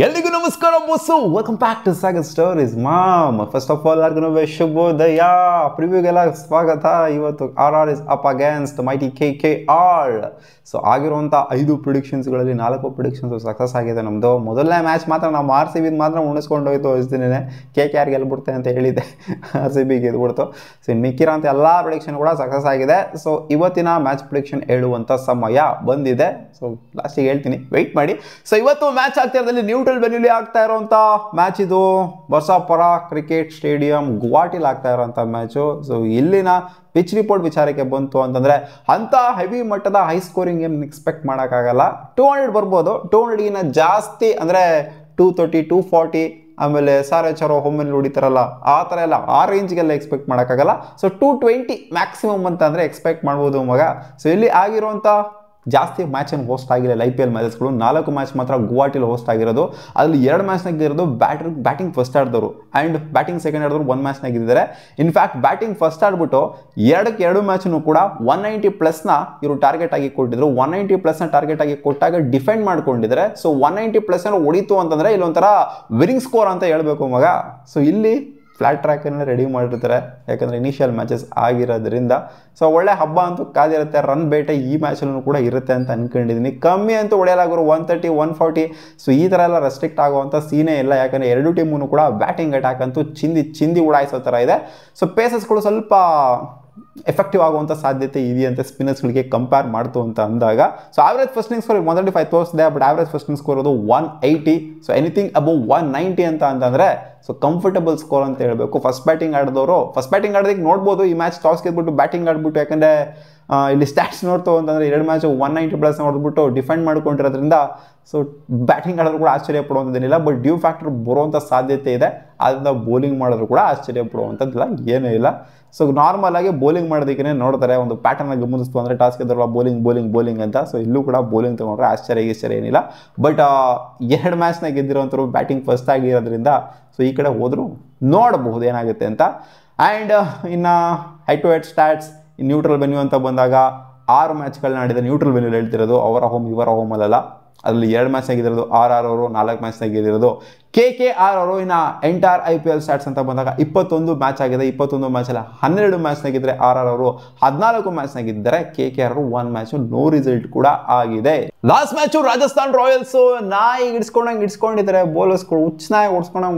ಎಲ್ಲಿಗೂ ನಮಸ್ಕಾರ boss, welcome back to Sagar stories. Ma'am first of all ಆರ್ಗು ಶುಭೋದಯ. ಪ್ರಿವ್ಯೂಗೆಲ್ಲ ಸ್ವಾಗತ. ಇವತ್ತು RR is up against mighty KKR. So ಆಗಿರುವಂಥ 5 ಪ್ರಿಡಿಕ್ಷನ್ಸ್ಗಳಲ್ಲಿ 4 ಪ್ರಿಡಿಕ್ಷನ್ಸ್ ಸಕ್ಸಸ್ ಆಗಿದೆ ನಮ್ಮದು. ಮೊದಲನೇ ಮ್ಯಾಚ್ ಮಾತ್ರ ನಾವು RCB ಮಾತ್ರ ಉಣಿಸ್ಕೊಂಡು ಹೋಯ್ತು ಅನಿಸ್ತೀನಿ. KKR ಗೆಲ್ಬಿಡ್ತೆ ಅಂತ ಹೇಳಿದ್ದೆ, RCB ಗೆದ್ಬಿಡ್ತು. ಸೊ ಮಿಕ್ಕಿರೋ ಅಂತ ಎಲ್ಲ ಪ್ರಿಡಿಕ್ಷನ್ ಕೂಡ ಸಕ್ಸಸ್ ಆಗಿದೆ. ಸೊ ಇವತ್ತಿನ ಮ್ಯಾಚ್ ಪ್ರಿಡಿಕ್ಷನ್ ಹೇಳುವಂಥ ಸಮಯ ಬಂದಿದೆ. ಸೊ ಲಾಸ್ಟಿಗೆ ಹೇಳ್ತೀನಿ, ವೆಯ್ಟ್ ಮಾಡಿ. ಸೊ ಇವತ್ತು ಮ್ಯಾಚ್ ಆಗ್ತಿರೋದ್ರಲ್ಲಿ ನ್ಯೂಟ್ರಲ್ ವೆನ್ಯೂಲಿ ಆಗ್ತಾ ಇರೋಂಥ ಮ್ಯಾಚ್ ಇದು. ಬರ್ಸಾಪುರ ಕ್ರಿಕೆಟ್ ಸ್ಟೇಡಿಯಂ ಗುವಾಹಟಿಲಿ ಆಗ್ತಾ ಇರೋಂಥ ಮ್ಯಾಚು. ಸೊ ಇಲ್ಲಿನ ಪಿಚ್ ರಿಪೋರ್ಟ್ ವಿಚಾರಕ್ಕೆ ಬಂತು ಅಂತಂದರೆ ಅಂಥ ಹೆವಿ ಮಟ್ಟದ ಹೈ ಸ್ಕೋರಿಂಗ್ ಏನು ಎಕ್ಸ್ಪೆಕ್ಟ್ ಮಾಡೋಕ್ಕಾಗಲ್ಲ. 200 ಬರ್ಬೋದು, 200ಗಿನ ಜಾಸ್ತಿ ಅಂದರೆ 230, 240, ಆಮೇಲೆ SRH ಹೋಮಲ್ಲಿ ಹೊಡಿತಾರಲ್ಲ ಆ ಥರ ಎಲ್ಲ ಆ ರೇಂಜ್ಗೆಲ್ಲ ಎಕ್ಸ್ಪೆಕ್ಟ್ ಮಾಡೋಕ್ಕಾಗಲ್ಲ. ಸೊ 220 ಮ್ಯಾಕ್ಸಿಮಮ್ ಅಂತ ಅಂದರೆ ಎಕ್ಸ್ಪೆಕ್ಟ್ ಮಾಡ್ಬೋದು ಮಗ. ಸೊ ಇಲ್ಲಿ ಆಗಿರುವಂಥ ಜಾಸ್ತಿ ಮ್ಯಾಚನ್ನು ಹೋಸ್ಟ್ ಆಗಿಲ್ಲ. IPL ಮ್ಯಾಚಸ್ಗಳು 4 ಮ್ಯಾಚ್ ಮಾತ್ರ ಗುವಾಹಟಿಲಿ ಹೋಸ್ಟ್ ಆಗಿರೋದು. ಅಲ್ಲಿ 2 ಮ್ಯಾಚ್ನಾಗ ಇರೋದು ಬ್ಯಾಟಿಂಗ್ ಫಸ್ಟ್ ಆಡಿದವರು ಆ್ಯಂಡ್ ಬ್ಯಾಟಿಂಗ್ ಸೆಕೆಂಡ್ ಆಡಿದವರು 1 ಮ್ಯಾಚ್ನಾಗ ಇದ್ದಾರೆ. ಇನ್ಫ್ಯಾಕ್ಟ್ ಬ್ಯಾಟಿಂಗ್ ಫಸ್ಟ್ ಆಡ್ಬಿಟ್ಟು 2 ಮ್ಯಾಚನ್ನು ಕೂಡ 190+ ಇವರು ಟಾರ್ಗೆಟ್ ಆಗಿ ಕೊಟ್ಟಿದ್ರು. 190+ ಟಾರ್ಗೆಟ್ ಆಗಿ ಕೊಟ್ಟಾಗ ಡಿಫೆಂಡ್ ಮಾಡ್ಕೊಂಡಿದ್ದಾರೆ. ಸೊ 190+ ಹೊಡಿತು ಅಂತಂದರೆ ಇಲ್ಲೊಂಥರ ವಿನಿಂಗ್ ಸ್ಕೋರ್ ಅಂತ ಹೇಳ್ಬೇಕು ಮಗ. ಸೊ ಇಲ್ಲಿ ಫ್ಲಾಟ್ ಟ್ರ್ಯಾಕನ್ನು ರೆಡಿ ಮಾಡಿರ್ತಾರೆ, ಯಾಕಂದರೆ ಇನಿಷಿಯಲ್ ಮ್ಯಾಚಸ್ ಆಗಿರೋದ್ರಿಂದ. ಸೊ ಒಳ್ಳೆ ಹಬ್ಬ ಅಂತೂ ಕಾದಿರುತ್ತೆ. ರನ್ ಬೇಟೆ ಈ ಮ್ಯಾಚಲ್ಲೂ ಕೂಡ ಇರುತ್ತೆ ಅಂತ ಅಂದ್ಕೊಂಡಿದ್ದೀನಿ. ಕಮ್ಮಿ ಅಂತೂ ಹೊಡೆಯಲಾಗೋರು 130, 140. ಸೊ ಈ ಥರ ಎಲ್ಲ ರೆಸ್ಟ್ರಿಕ್ಟ್ ಆಗುವಂಥ ಸೀನೇ ಇಲ್ಲ, ಯಾಕಂದರೆ 2 ಟೀಮೂ ಕೂಡ ಬ್ಯಾಟಿಂಗ್ ಅಟ್ಯಾಕ್ ಅಂತೂ ಚಿಂದಿ ಉಡಾಯಿಸೋ ಥರ ಇದೆ. ಸೊ ಪೇಸಸ್ಗಳು ಸ್ವಲ್ಪ ಎಫೆಕ್ಟಿವ್ ಆಗುವಂಥ ಸಾಧ್ಯತೆ ಇದೆಯಂತೆ ಸ್ಪಿನ್ನರ್ಸ್ಗಳಿಗೆ ಕಂಪೇರ್ ಮಾಡ್ತು ಅಂತ ಅಂದಾಗ. ಸೊ ಆವ್ರೇಜ್ ಫಸ್ಟಿಂಗ್ ಸ್ಕೋರ್ ಮೊದಲು 5 ತೋರಿಸಿದೆ, ಬಟ್ ಆವ್ರೇಜ್ ಫಸ್ಟಿಂಗ್ ಸ್ಕೋರ್ ಅದು 180. ಸೊ ಎನಿಥಿಂಗ್ ಅಬೌವ್ 190 ಅಂತಂದರೆ ಸೊ ಕಂಫರ್ಟಬಲ್ ಸ್ಕೋರ್ ಅಂತ ಹೇಳಬೇಕು. ಫಸ್ಟ್ ಬ್ಯಾಟಿಂಗ್ ಆಡೋದಕ್ಕೆ ನೋಡ್ಬೋದು ಈ ಮ್ಯಾಚ್ ಟಾಸ್ ಗೆದ್ಬಿಟ್ಟು ಬ್ಯಾಟಿಂಗ್ ಆಡ್ಬಿಟ್ಟು, ಯಾಕಂದರೆ ಇಲ್ಲಿ ಸ್ಟ್ಯಾಟ್ಸ್ ನೋಡ್ತು ಅಂತಂದರೆ 2 ಮ್ಯಾಚ್ 190+ ನೋಡ್ಬಿಟ್ಟು ಡಿಫೆಂಡ್ ಮಾಡ್ಕೊಂಡಿರೋದ್ರಿಂದ ಸೊ ಬ್ಯಾಟಿಂಗ್ ಆಡೋರು ಕೂಡ ಆಶ್ಚರ್ಯ ಪಡುವಂಥದ್ದೇನಿಲ್ಲ. ಬಟ್ ಡ್ಯೂ ಫ್ಯಾಕ್ಟರ್ ಬರುವಂಥ ಸಾಧ್ಯತೆ ಇದೆ, ಅದರಿಂದ ಬೌಲಿಂಗ್ ಮಾಡೋರು ಕೂಡ ಆಶ್ಚರ್ಯ ಪಡುವಂಥದ್ದಿಲ್ಲ, ಏನೂ ಇಲ್ಲ. ಸೊ ನಾರ್ಮಲ್ ಆಗಿ ಬೌಲಿಂಗ್ ಮಾಡೋದಕ್ಕೆ ನೋಡ್ತಾರೆ, ಒಂದು ಪ್ಯಾಟರ್ನ ಗಮನಿಸ್ತು ಅಂದರೆ ಟಾಸ್ ಗೆದ್ದರಲ್ಲ ಬೌಲಿಂಗ್ ಅಂತ. ಸೊ ಇಲ್ಲೂ ಕೂಡ ಬೌಲಿಂಗ್ ತೊಗೊಂಡ್ರೆ ಆಶ್ಚರ್ಯ ಏನಿಲ್ಲ. ಬಟ್ 2 ಮ್ಯಾಚ್ನಾಗ ಗೆದ್ದಿರೋಂಥವ್ರು ಬ್ಯಾಟಿಂಗ್ ಫಸ್ಟ್ ಆಗಿರೋದ್ರಿಂದ ಸೊ ಈ ಕಡೆ ಹೋದರೂ ನೋಡಬಹುದು ಏನಾಗುತ್ತೆ ಅಂತ. ಆ್ಯಂಡ್ ಇನ್ನು head to head stats neutral venue ಅಂತ ಬಂದಾಗ 6 ಮ್ಯಾಚ್ಗಳನ್ನ ಆಡಿದ ನ್ಯೂಟ್ರಲ್ ವೆನ್ಯೂಲಿ ಹೇಳ್ತಿರೋದು, ಅವರ ಹೋಮ್ ಇವರ ಹೋಮಲ್ಲ. ಅದರಲ್ಲಿ 2 ಮ್ಯಾಚ್ನಾಗ ಗೆದ್ದಿರೋದು RR ಅವರು, 4 ಮ್ಯಾಚ್ನಾಗ ಗೆದ್ದಿರೋದು KKR ಅವರು. ಇನ್ನು ಎಂಟೈರ್ IPL ಸ್ಟ್ಯಾಟ್ಸ್ ಅಂತ ಬಂದಾಗ 21 ಮ್ಯಾಚ್ ಆಗಿದೆ. 21 ಮ್ಯಾಚಲ್ಲ 12 ಮ್ಯಾಚ್ನಾಗಿದ್ದರೆ RR ಅವರು, 14 ಮ್ಯಾಚ್ನಾಗಿದ್ದರೆ KKR ಅವರು 1 ಮ್ಯಾಚು ನೋ ರಿಸಲ್ಟ್ ಕೂಡ ಆಗಿದೆ. ಲಾಸ್ಟ್ ಮ್ಯಾಚು ರಾಜಸ್ಥಾನ್ ರಾಯಲ್ಸು ನಾಯಿಗೆ ಇಡ್ಸ್ಕೊಂಡಿದ್ದಾರೆ, ಬೌಲರ್ಸ್ಗಳು ಹುಚ್ಚನಾಗಿ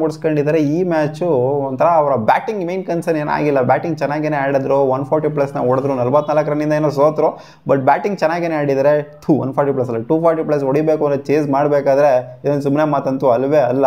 ಓಡಿಸ್ಕೊಂಡಿದ್ದಾರೆ. ಈ ಮ್ಯಾಚು ಒಂಥರ ಅವರ ಬ್ಯಾಟಿಂಗ್ ಮೇನ್ ಕನ್ಸರ್ನ್ ಏನಾಗಿಲ್ಲ. ಬ್ಯಾಟಿಂಗ್ ಚೆನ್ನಾಗೇ ಆಡಿದ್ರು, 140+ ಹೊಡೆದ್ರು, 44 ರನ್ನಿಂದ ಏನೋ ಸೋತರು. ಬಟ್ ಬ್ಯಾಟಿಂಗ್ ಚೆನ್ನಾಗೇ ಆಡಿದ್ದಾರೆ. 140+ ಅಲ್ಲ 240+ ಹೊಡಿಬೇಕು ಅಂದರೆ ಚೇಸ್ ಮಾಡಬೇಕಾದ್ರೆ ಇದೊಂದು ಸುಮ್ಮನೆ ಮಾತಂತೂ ಅಲ್ವೇ ಅಲ್ಲ.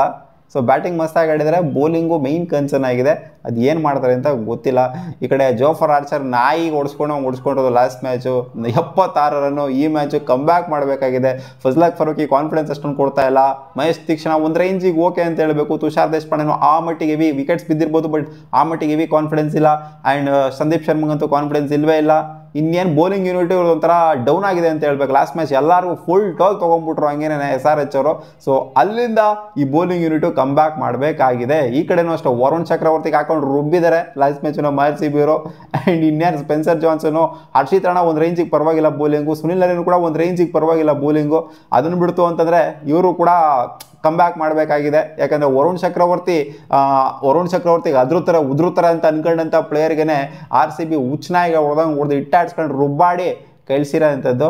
ಸೊ ಬ್ಯಾಟಿಂಗ್ ಮಸ್ತಾಗಿ ಆಡಿದರೆ, ಬೌಲಿಂಗು ಮೈನ್ ಕನ್ಸರ್ನ್ ಆಗಿದೆ. ಅದು ಏನು ಮಾಡ್ತಾರೆ ಅಂತ ಗೊತ್ತಿಲ್ಲ. ಈ ಕಡೆ ಜೋಫರ್ ಆರ್ಚರ್ ನಾಯಿಗೆ ಓಡಿಸ್ಕೊಂಡಿರೋದು ಲಾಸ್ಟ್ ಮ್ಯಾಚು 76 ರನ್ನು. ಈ ಮ್ಯಾಚು ಕಮ್ ಬ್ಯಾಕ್ ಮಾಡಬೇಕಾಗಿದೆ. ಫಜ್ಲಾಕ್ ಫರೂಕಿ ಕಾನ್ಫಿಡೆನ್ಸ್ ಅಷ್ಟೊಂದು ಕೊಡ್ತಾ ಇಲ್ಲ. ಮಹೇಶ್ ತೀಕ್ಷ್ಣ ಒಂದು ರೇಂಜಿಗೆ ಓಕೆ ಅಂತ ಹೇಳಬೇಕು. ತುಷಾರ್ ದೇಶಪಾಂಡೆನೂ ಆ ಮಟ್ಟಿಗೆ ವಿಕೆಟ್ಸ್ ಬಿದ್ದಿರ್ಬೋದು, ಬಟ್ ಆ ಮಟ್ಟಿಗೆ ಕಾನ್ಫಿಡೆನ್ಸ್ ಇಲ್ಲ. ಆ್ಯಂಡ್ ಸಂದೀಪ್ ಶರ್ಮಗಂತೂ ಕಾನ್ಫಿಡೆನ್ಸ್ ಇಲ್ಲವೇ ಇಲ್ಲ. ಇನ್ನೇನು ಬೌಲಿಂಗ್ ಯೂನಿಟ್ ಒಂಥರ ಡೌನ್ ಆಗಿದೆ ಅಂತ ಹೇಳ್ಬೇಕು. ಲಾಸ್ಟ್ ಮ್ಯಾಚ್ ಎಲ್ಲರಿಗೂ ಫುಲ್ ಟೋಲ್ ತೊಗೊಂಡ್ಬಿಟ್ರು, ಹಂಗೇನೆ SRH ಅವರು. ಸೊ ಅಲ್ಲಿಂದ ಈ ಬೌಲಿಂಗ್ ಯೂನಿಟು ಕಮ್ ಬ್ಯಾಕ್ ಮಾಡಬೇಕಾಗಿದೆ. ಈ ಕಡೆನೂ ಅಷ್ಟೇ ವರುಣ್ ಚಕ್ರವರ್ತಿಗೆ ಹಾಕೊಂಡು ರುಬ್ಬಿದ್ದಾರೆ ಲಾಸ್ಟ್ ಮ್ಯಾಚ್ RCB ಅವರು. ಆ್ಯಂಡ್ ಇನ್ನೇನು ಸ್ಪೆನ್ಸರ್ ಜಾನ್ಸನು, ಹರ್ಷಿತ್ ರಾಣಾ ಒಂದು ರೇಂಜಿಗೆ ಪರವಾಗಿಲ್ಲ ಬೌಲಿಂಗು, ಸುನಿಲ್ ನರೇನ್ ಕೂಡ ಒಂದು ರೇಂಜಿಗೆ ಪರವಾಗಿಲ್ಲ ಬೌಲಿಂಗು. ಅದನ್ನು ಬಿಡ್ತು ಅಂತಂದರೆ ಇವರು ಕೂಡ ಕಮ್ ಬ್ಯಾಕ್ ಮಾಡಬೇಕಾಗಿದೆ. ಯಾಕಂದರೆ ವರುಣ್ ಚಕ್ರವರ್ತಿಗೆ ಉದುರುತ್ತಾರೆ ಅಂತ ಅನ್ಕೊಂಡಂಥ ಪ್ಲೇಯರ್ಗೆ RCB ಹುಚ್ಚನಾಯಿಗೆ ಹೊಡೆದು ಇಟ್ಟಾಡ್ಸ್ಕೊಂಡು ರುಬ್ಬಾಡಿ ಕಳಿಸಿರೋ ಅಂಥದ್ದು.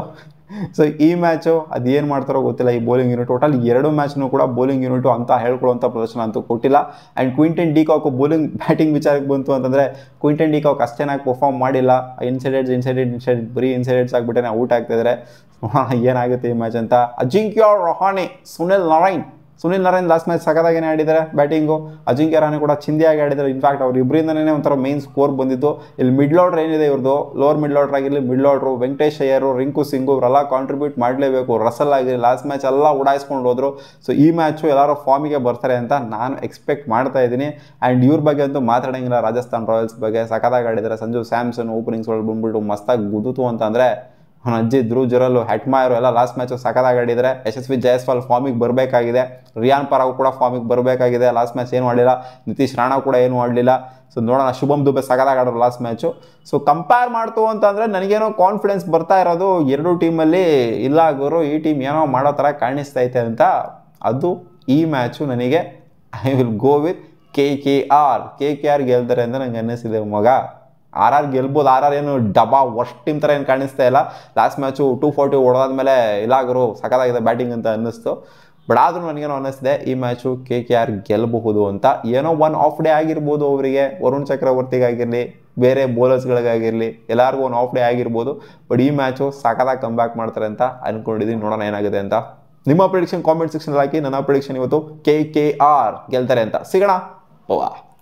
ಸೊ ಈ ಮ್ಯಾಚು ಅದೇನು ಮಾಡ್ತಾರೋ ಗೊತ್ತಿಲ್ಲ ಈ ಬೌಲಿಂಗ್ ಯೂನಿಟ್. ಟೋಟಲ್ 2 ಮ್ಯಾಚ್ನೂ ಕೂಡ ಬೌಲಿಂಗ್ ಯೂನಿಟು ಅಂತ ಹೇಳ್ಕೊಳ್ಳುವಂಥ ಪ್ರದರ್ಶನ ಅಂತೂ ಕೊಟ್ಟಿಲ್ಲ. And Quinton D cock batting ವಿಚಾರಕ್ಕೆ ಬಂತು ಅಂತಂದರೆ ಕ್ವಿಂಟನ್ ಡಿ ಕಾಕ್ ಅಷ್ಟೇನಾಗಿ ಪರ್ಫಾರ್ಮ್ ಮಾಡಿಲ್ಲ. ಇನ್ಸೈಡೆಡ್ ಬರೀ ಇನ್ಸೈಡೆಡ್ಸ್ ಆಗಿಬಿಟ್ಟೆ ಔಟ್ ಆಗ್ತಿದ್ದಾರೆ. ಏನಾಗುತ್ತೆ ಈ ಮ್ಯಾಚ್ ಅಂತ. ಅಜಿಂಕ್ಯ ರಹಾನೆ, ಸುನಿಲ್ ನರೇನ್ ಲಾಸ್ಟ್ ಮ್ಯಾಚ್ ಸಖತ್ತಾಗೇನೆ ಆಡಿದ್ದಾರೆ ಬ್ಯಾಟಿಂಗು. ಅಜಿಂಕ್ಯ ರಹಾನೆ ಕೂಡ ಚಿಂದಿಯಾಗಿ ಆಡಿದ್ದಾರೆ. ಇನ್ಫ್ಯಾಕ್ಟ್ ಅವ್ರು ಇಬ್ಬರಿಂದನೇ ಒಂಥರ ಮೇನ್ ಸ್ಕೋರ್ ಬಂದಿದ್ದು. ಇಲ್ಲಿ ಮಿಡ್ಲ್ ಆರ್ಡರ್ ಏನಿದೆ ಇವ್ರದ್ದು, ಲೋವರ್ ಮಿಡ್ಲ್ ಆರ್ಡರ್ ಆಗಿರಲಿ, ಮಿಡ್ಲ್ ಆರ್ಡ್ರು ವೆಂಕಟೇಶ್ ಅಯ್ಯರು, ರಿಂಕು ಸಿಂಗು ಇವರೆಲ್ಲ ಕಾಂಟ್ರಿಬ್ಯೂಟ್ ಮಾಡಲೇಬೇಕು. ರಸಲ್ ಆಗಿರಲಿ ಲಾಸ್ಟ್ ಮ್ಯಾಚ್ ಎಲ್ಲ ಉಡಾಯಿಸ್ಕೊಂಡು ಹೋದ್ರು. ಸೊ ಈ ಮ್ಯಾಚು ಎಲ್ಲರೂ ಫಾರ್ಮಿಗೆ ಬರ್ತಾರೆ ಅಂತ ನಾನು ಎಕ್ಸ್ಪೆಕ್ಟ್ ಮಾಡ್ತಾ ಇದ್ದೀನಿ. ಆ್ಯಂಡ್ ಇವ್ರ ಬಗ್ಗೆ ಅಂತೂ ಮಾತಾಡೋಂಗಿಲ್ಲ. ರಾಜಸ್ಥಾನ್ ರಾಯಲ್ಸ್ ಬಗ್ಗೆ ಸಖತ್ತಾಗಿ ಆಡಿದ್ದಾರೆ. ಸಂಜು ಸ್ಯಾಮ್ಸನ್ ಓಪನಿಂಗ್ಸ್ ಒಳಗೆ ಬಂದ್ಬಿಟ್ಟು ಮಸ್ತಾಗಿ ಗುದ್ದುತು ಅಂತಂದರೆ ಅವನ ಅಜ್ಜಿ ಧ್ರುವ್ ಜುರಲ್, ಹೆಟ್ಮಾಯರು ಎಲ್ಲ ಲಾಸ್ಟ್ ಮ್ಯಾಚು ಸಖತ್ತಾಗಿ ಆಡಿದರೆ. ಯಶಸ್ವಿ ಜೈಸ್ವಾಲ್ ಫಾರ್ಮಿಗೆ ಬರಬೇಕಾಗಿದೆ. ರಿಯಾನ್ ಪರಾಗ್ ಕೂಡ ಫಾರ್ಮಿಗೆ ಬರಬೇಕಾಗಿದೆ. ಲಾಸ್ಟ್ ಮ್ಯಾಚ್ ಏನು ಮಾಡಿಲ್ಲ. ನಿತೀಶ್ ರಾಣಾ ಕೂಡ ಏನು ಮಾಡಲಿಲ್ಲ. ಸೊ ನೋಡೋಣ, ಶುಭಮ್ ದುಬೆ ಸಖತ್ತಾಗಿ ಆಡೋರು ಲಾಸ್ಟ್ ಮ್ಯಾಚು. ಸೊ ಕಂಪೇರ್ ಮಾಡ್ತು ಅಂತಂದರೆ ನನಗೇನೋ ಕಾನ್ಫಿಡೆನ್ಸ್ ಬರ್ತಾ ಇರೋದು 2 ಟೀಮಲ್ಲಿ ಇಲ್ಲ ಗುರು, ಈ ಟೀಮ್ ಏನೋ ಮಾಡೋ ಥರ ಕಾಣಿಸ್ತೈತೆ ಅಂತ. ಅದು ಈ ಮ್ಯಾಚು ನನಗೆ I will go with KKR ಗೆಲ್ತಾರೆ ಅಂತ ನಂಗೆ ಅನ್ನಿಸಿದೆ ಮಗ. RR ಗೆಲ್ಬೋದು. RR ಏನು ಡಬಾ ವರ್ಸ್ಟ್ ಟೀಮ್ ಥರ ಏನು ಕಾಣಿಸ್ತಾ ಇಲ್ಲ. ಲಾಸ್ಟ್ ಮ್ಯಾಚು 240 ಹೊಡೆದಾದ್ಮೇಲೆ ಇಲ್ಲಾಗರು ಸಖತ್ತಾಗಿದೆ ಬ್ಯಾಟಿಂಗ್ ಅಂತ ಅನ್ನಿಸ್ತು. ಬಟ್ ಆದರೂ ನನಗೇನೋ ಅನ್ನಿಸ್ತಿದೆ ಈ ಮ್ಯಾಚು KKR ಗೆಲ್ಲಬಹುದು ಅಂತ. ಏನೋ ಒನ್ ಆಫ್ ಡೇ ಆಗಿರ್ಬೋದು ಅವರಿಗೆ, ವರುಣ್ ಚಕ್ರವರ್ತಿಗಾಗಿರಲಿ, ಬೇರೆ ಬೌಲರ್ಸ್ಗಳಿಗಾಗಿರಲಿ, ಎಲ್ಲರಿಗೂ ಒಂದು ಆಫ್ ಡೇ ಆಗಿರ್ಬೋದು. ಬಟ್ ಈ ಮ್ಯಾಚು ಸಖತ್ತಾಗಿ ಕಮ್ ಬ್ಯಾಕ್ ಮಾಡ್ತಾರೆ ಅಂತ ಅಂದ್ಕೊಂಡಿದ್ದೀನಿ. ನೋಡೋಣ ಏನಾಗುತ್ತೆ ಅಂತ. ನಿಮ್ಮ ಪ್ರಿಡಿಕ್ಷನ್ ಕಾಮೆಂಟ್ ಸೆಕ್ಷನ್ ಹಾಕಿ. ನನ್ನ ಪ್ರಿಡಿಕ್ಷನ್ ಇವತ್ತು KKR ಗೆಲ್ತಾರೆ ಅಂತ. ಸಿಗೋಣ. ಓವಾ.